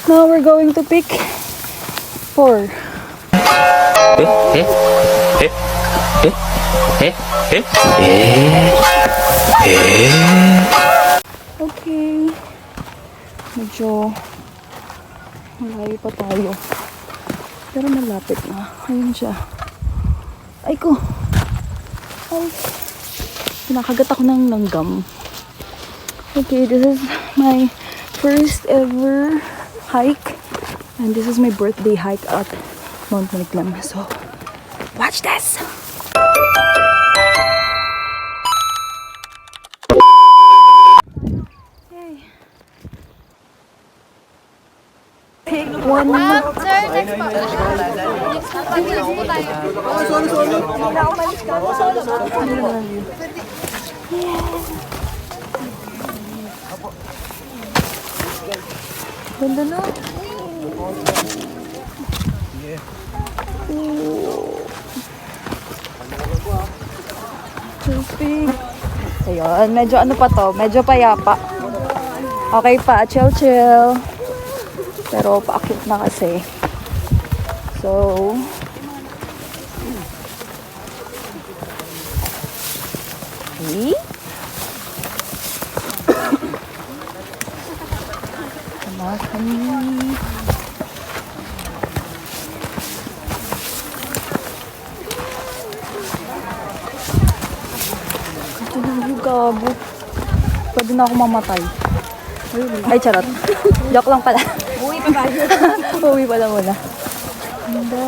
Now we're going to pick 4. Okay. Medyo malayo pa tayo. Pero malapit na. Ayun siya. Ay ko. Ay. Pinakagat ako ng langgam. Okay, this is my first ever hike. And this is my birthday hike at Mount Maniclam. So, watch this! Yay! Take one. Sir, next pa. Next pa. Next po tayo. Ganda no? Perfect. Ayun, medyo ano pa to? Medyo payapa. Okay pa, chill. Pero paakit na kasi. So, okay. Sama kami. Gabo. Pwede na ako mamatay. Ay, charot. Joke lang pala. Uwi pa ba? Uwi pala muna. Ganda.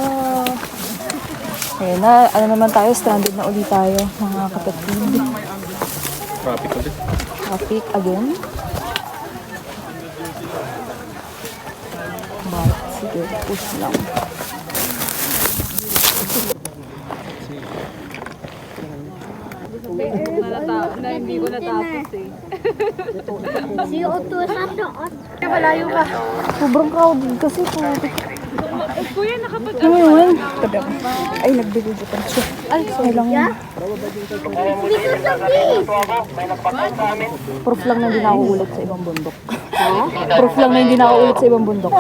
Ayun na, ano naman tayo, stranded na ulit tayo, mga kapatid. Traffic ulit. Traffic again. But, sige, push lang. Na hindi ko natapos eh. CO2 sa doon. Malayo ka. Sobrang crowded kasi po. Kuya, nakapag... Ano yun? Ay, nagbigay pa siya. Ay, lang. Because of this. Proof lang na hindi na ako ulit sa ibang bundok. Proof lang na hindi na ako ulit sa ibang bundok.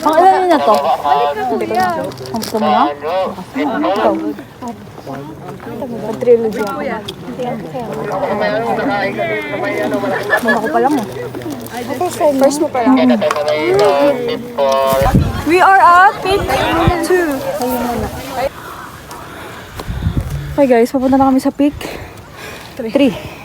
Ang alam niyo na to? Ang gusto mo na? Ikaw. Pag-trilogy ako. Muna ko pa lang eh. First mo pa lang. We are at peak 2. Okay guys, papunta na kami sa peak 3.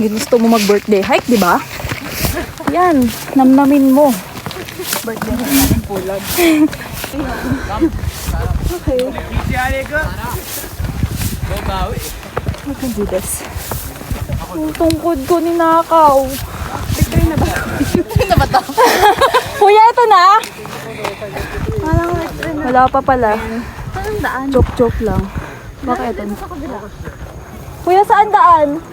Gusto mo mag-birthday hike, di ba? Yan, namnamin mo. Birthday hike natin pulag. Okay. I can do this. Ang tungkod ko ninakaw. Victory na ba? Victory na ba to? Kuya, ito na? Wala pa pala. Anong daan? Joke lang. Baka ito na. Kuya, saan daan?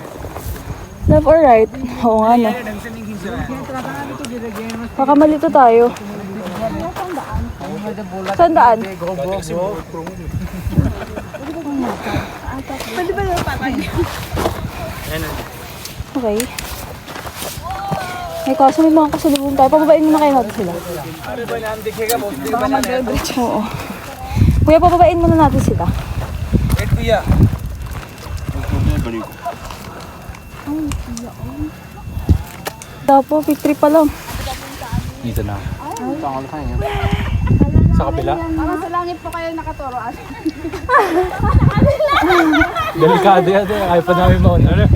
Left or right? Oo nga na. Baka malito tayo. Saan daan? Pwede ba yung patay? Okay. May kaso may mga kasalubong tayo. Pababain mo na kayo natin sila. Oo. Kuya, pababain mo na natin sila. Dapo, victory pa lang. Dito na. Sa kabila? Parang sa langit po kayo nakaturo. Delikado yan. Ayaw pa namin mauna.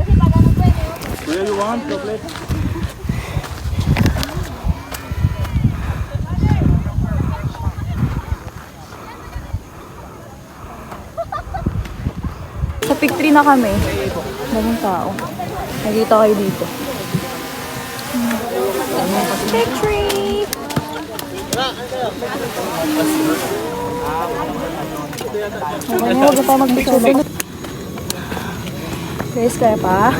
Where you want chocolate? Sa pick 3 na kami. Daming tao. Nakita kayo dito. Pick 3! Okay, huwag na tayo mag-picture. Guys, kaya pa?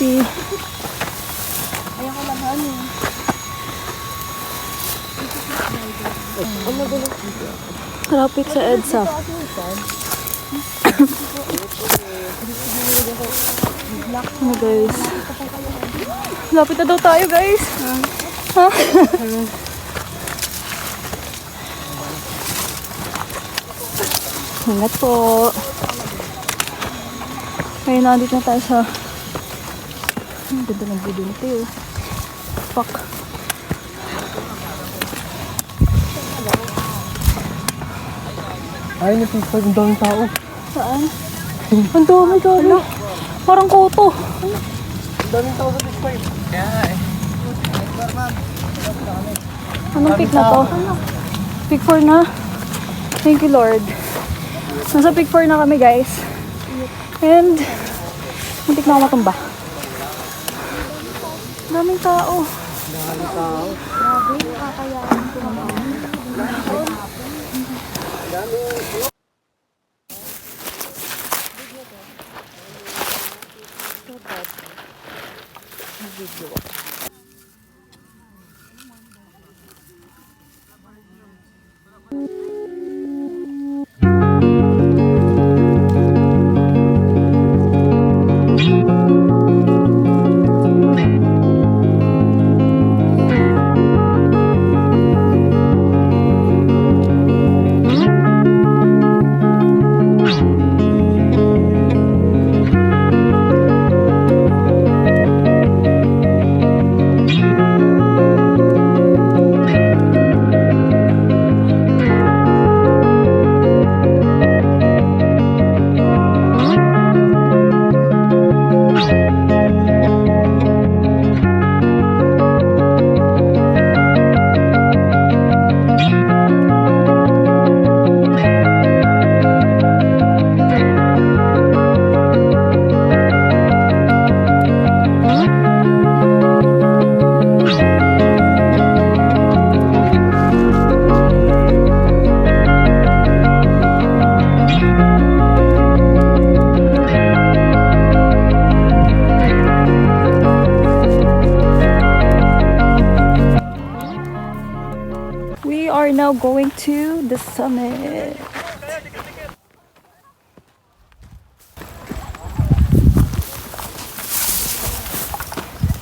Coffee. Traffic sa EDSA. Ano guys? Lapit na daw tayo guys. Ha? Ingat po. Ngayon nandito na tayo sa... Ang ganda ng building ito eh. Fuck. Ay, napipag ang daming tao. Saan? Ang dami dami. Parang koto. Ang daming tao sa Big 5. Kaya nga eh. Anong pick na to? Pick 4 na. Thank you Lord. Nasa pick 4 na kami guys. And muntik na ako matumba. Daming tao. Daming tao. We are now going to the summit.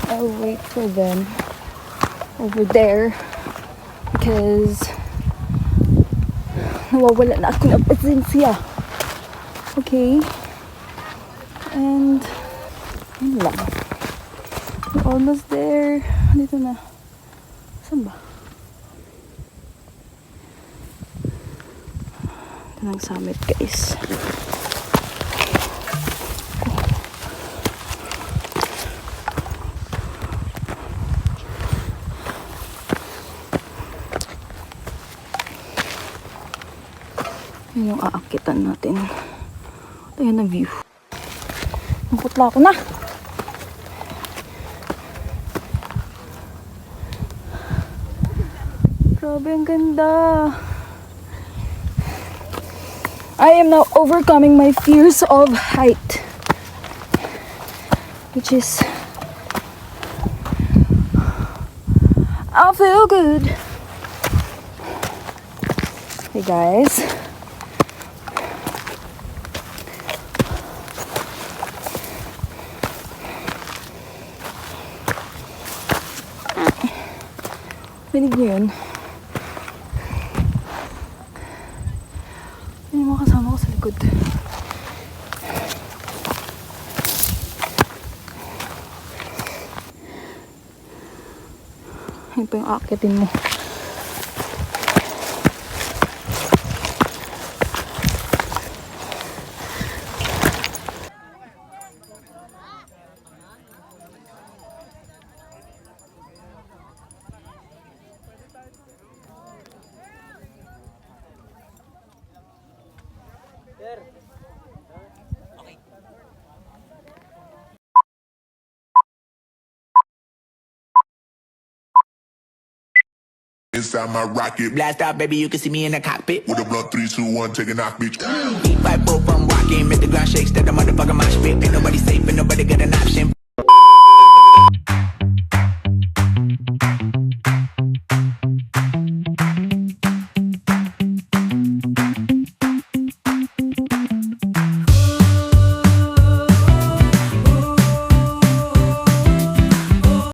I'll wait for them over there because nawawala na ako ng pasensya. Okay? And yun lang. We're almost there. Dito na. Saan ba? Ito ng summit guys. Yun yung aakitan natin. Ayan ang view. Ang putla ko na. Grabe, ang ganda. I am now overcoming my fears of height. Which is... I feel good. Hey guys. Pinig niyo yun? Yan yung mga kasama ko sa likod. Yan pa yung aakitin mo. Inside my rocket, Blast out, baby, you can see me in the cockpit. with a blunt 3, 2, 1, take a knock, bitch. Beat by both from rocking, make the ground shake, step the motherfucker mosh pit. Ain't nobody safe, ain't nobody got an option.